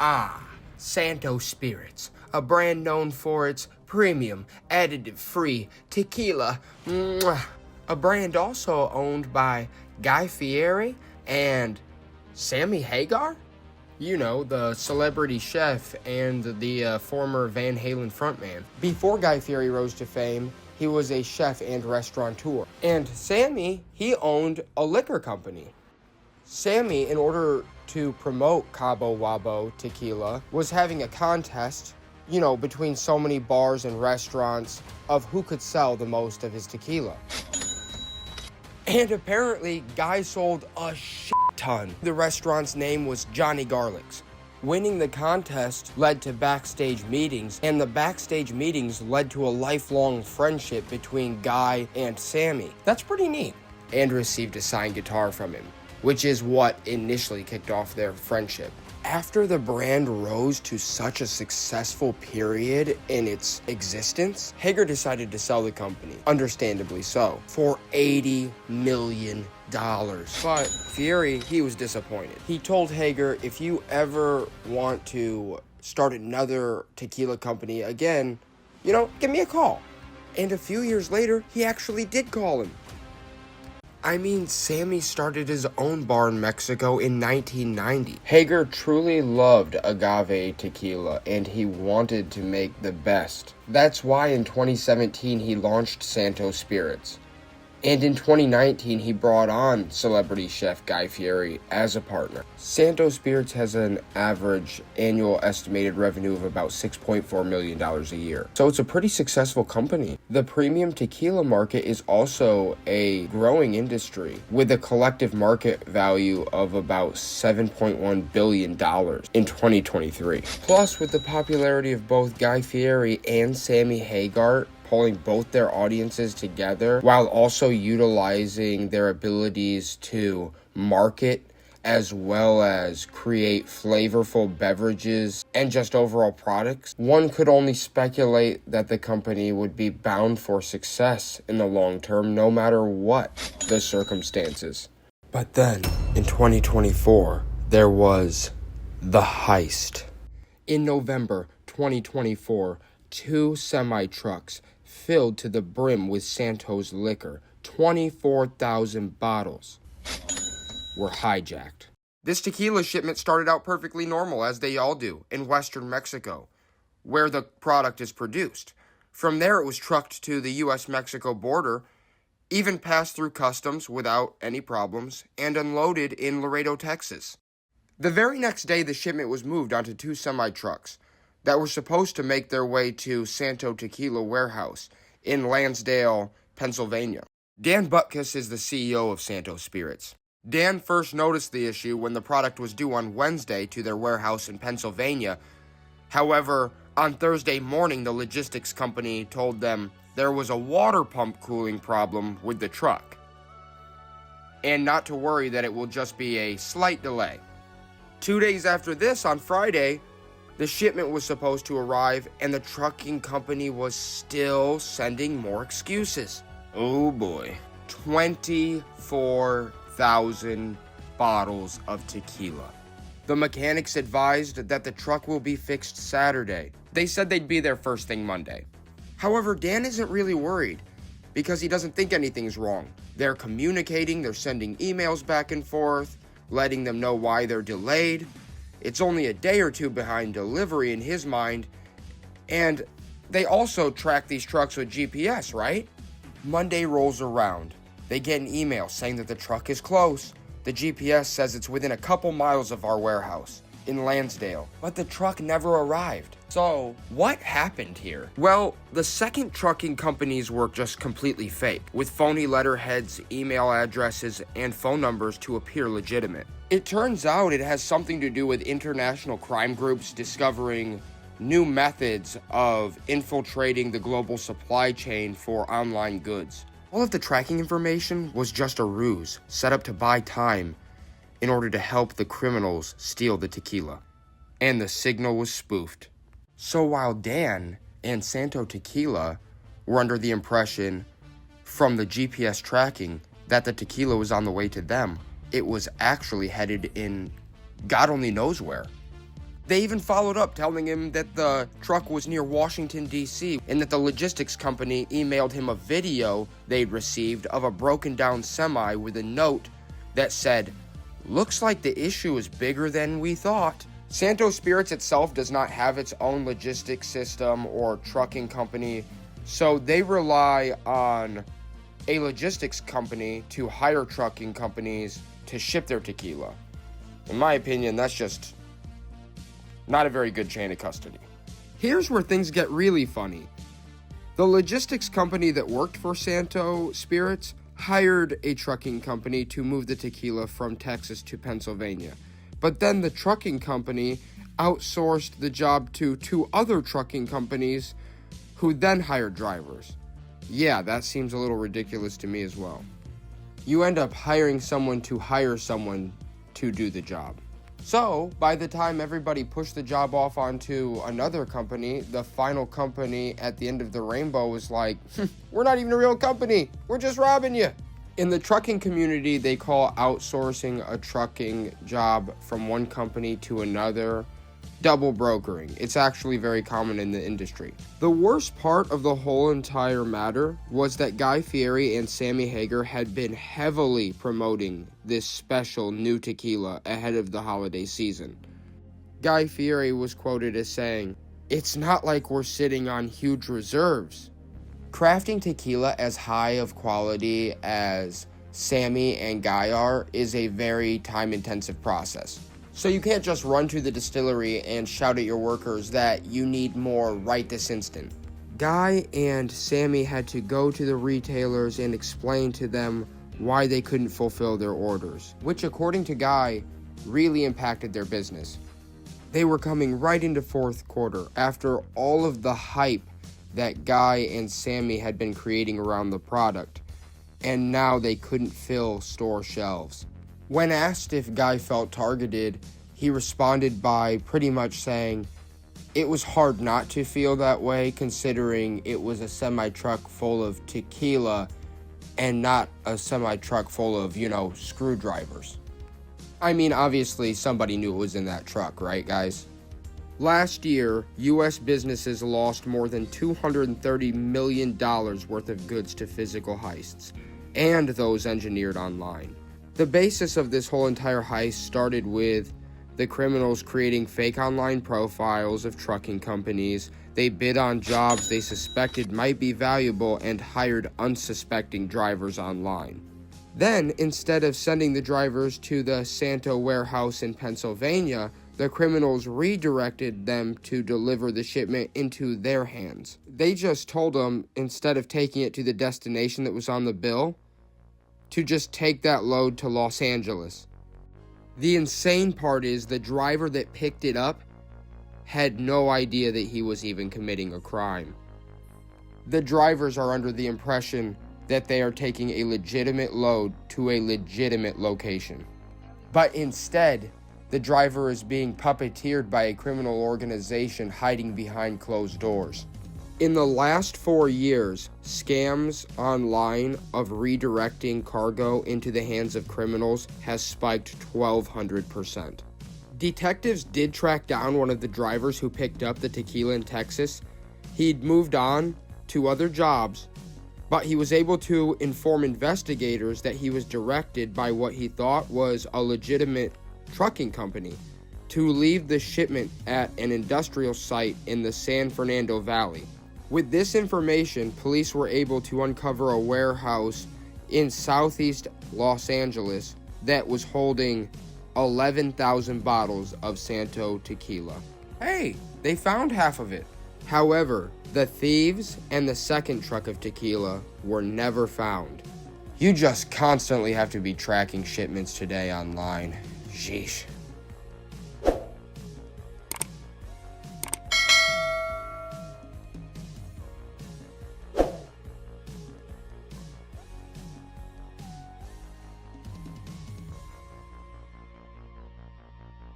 Ah, Santo Spirits, a brand known for its premium, additive-free tequila. Mwah. A brand also owned by Guy Fieri and Sammy Hagar? You know, the celebrity chef and the former Van Halen frontman. Before Guy Fieri rose to fame, he was a chef and restaurateur. And Sammy, he owned a liquor company. Sammy, in order to promote Cabo Wabo tequila, was having a contest, you know, between so many bars and restaurants of who could sell the most of his tequila. And apparently, Guy sold a shit ton. The restaurant's name was Johnny Garlic's. Winning the contest led to backstage meetings, and the backstage meetings led to a lifelong friendship between Guy and Sammy. That's pretty neat. And received a signed guitar from him, which is what initially kicked off their friendship. After the brand rose to such a successful period in its existence, Hager decided to sell the company, understandably so, for $80 million. But Fieri, he was disappointed. He told Hager, if you ever want to start another tequila company again, you know, give me a call. And a few years later, he actually did call him. I mean, Sammy started his own bar in Mexico in 1990. Hager truly loved agave tequila, and he wanted to make the best. That's why in 2017 he launched Santo Spirits. And in 2019, he brought on celebrity chef Guy Fieri as a partner. Santo Spirits has an average annual estimated revenue of about $6.4 million a year. So it's a pretty successful company. The premium tequila market is also a growing industry with a collective market value of about $7.1 billion in 2023. Plus, with the popularity of both Guy Fieri and Sammy Hagar, pulling both their audiences together while also utilizing their abilities to market as well as create flavorful beverages and just overall products, one could only speculate that the company would be bound for success in the long term no matter what the circumstances. But then, in 2024, there was the heist. In November 2024, 2 semi-trucks filled to the brim with Santo's liquor, 24,000 bottles, were hijacked. This tequila shipment started out perfectly normal, as they all do, in western Mexico, where the product is produced. From there, it was trucked to the U.S.-Mexico border, even passed through customs without any problems, and unloaded in Laredo, Texas. The very next day, the shipment was moved onto 2 semi-trucks that were supposed to make their way to Santo Tequila warehouse in Lansdale, Pennsylvania. Dan Butkus is the CEO of Santo Spirits. Dan first noticed the issue when the product was due on Wednesday to their warehouse in Pennsylvania. However, on Thursday morning, the logistics company told them there was a water pump cooling problem with the truck, and not to worry, that it will just be a slight delay. 2 days after this, on Friday, the shipment was supposed to arrive, and the trucking company was still sending more excuses. Oh boy. 24,000 bottles of tequila. The mechanics advised that the truck will be fixed Saturday. They said they'd be there first thing Monday. However, Dan isn't really worried because he doesn't think anything's wrong. They're communicating, they're sending emails back and forth, letting them know why they're delayed. It's only a day or two behind delivery in his mind, and they also track these trucks with GPS, right? Monday rolls around. They get an email saying that the truck is close. The GPS says it's within a couple miles of our warehouse in Lansdale, but the truck never arrived. So, what happened here? Well, the second trucking company's work just completely fake, with phony letterheads, email addresses, and phone numbers to appear legitimate. It turns out it has something to do with international crime groups discovering new methods of infiltrating the global supply chain for online goods. All of the tracking information was just a ruse set up to buy time in order to help the criminals steal the tequila. And the signal was spoofed. So while Dan and Santo Tequila were under the impression from the GPS tracking that the tequila was on the way to them, it was actually headed in God only knows where. They even followed up telling him that the truck was near Washington, D.C., and that the logistics company emailed him a video they'd received of a broken down semi with a note that said, "Looks like the issue is bigger than we thought." Santo Spirits itself does not have its own logistics system or trucking company, so they rely on a logistics company to hire trucking companies to ship their tequila. In my opinion, that's just not a very good chain of custody. Here's where things get really funny. The logistics company that worked for Santo Spirits hired a trucking company to move the tequila from Texas to Pennsylvania. But then the trucking company outsourced the job to two other trucking companies who then hired drivers. Yeah, that seems a little ridiculous to me as well. You end up hiring someone to hire someone to do the job. So, by the time everybody pushed the job off onto another company, the final company at the end of the rainbow was like, we're not even a real company, we're just robbing you. In the trucking community, they call outsourcing a trucking job from one company to another double brokering. It's actually very common in the industry. The worst part of the whole entire matter was that Guy Fieri and Sammy Hagar had been heavily promoting this special new tequila ahead of the holiday season. Guy Fieri was quoted as saying, "It's not like we're sitting on huge reserves." Crafting tequila as high of quality as Sammy and Guy are is a very time-intensive process. So you can't just run to the distillery and shout at your workers that you need more right this instant. Guy and Sammy had to go to the retailers and explain to them why they couldn't fulfill their orders, which according to Guy really impacted their business. They were coming right into fourth quarter after all of the hype that Guy and Sammy had been creating around the product, and now they couldn't fill store shelves. When asked if Guy felt targeted, he responded by pretty much saying, "It was hard not to feel that way considering it was a semi-truck full of tequila and not a semi-truck full of, screwdrivers." I mean, obviously somebody knew it was in that truck, right guys? Last year, U.S. businesses lost more than $230 million worth of goods to physical heists, and those engineered online. The basis of this whole entire heist started with the criminals creating fake online profiles of trucking companies. They bid on jobs they suspected might be valuable and hired unsuspecting drivers online. Then, instead of sending the drivers to the Santo warehouse in Pennsylvania, the criminals redirected them to deliver the shipment into their hands. They just told them, instead of taking it to the destination that was on the bill, to just take that load to Los Angeles. The insane part is the driver that picked it up had no idea that he was even committing a crime. The drivers are under the impression that they are taking a legitimate load to a legitimate location. But instead, the driver is being puppeteered by a criminal organization hiding behind closed doors. In the last 4 years, scams online of redirecting cargo into the hands of criminals has spiked 1,200%. Detectives did track down one of the drivers who picked up the tequila in Texas. He'd moved on to other jobs, but he was able to inform investigators that he was directed by what he thought was a legitimate trucking company to leave the shipment at an industrial site in the San Fernando Valley. With this information, police were able to uncover a warehouse in southeast Los Angeles that was holding 11,000 bottles of Santo tequila. Hey, they found half of it. However, the thieves and the second truck of tequila were never found. You just constantly have to be tracking shipments today online. Sheesh.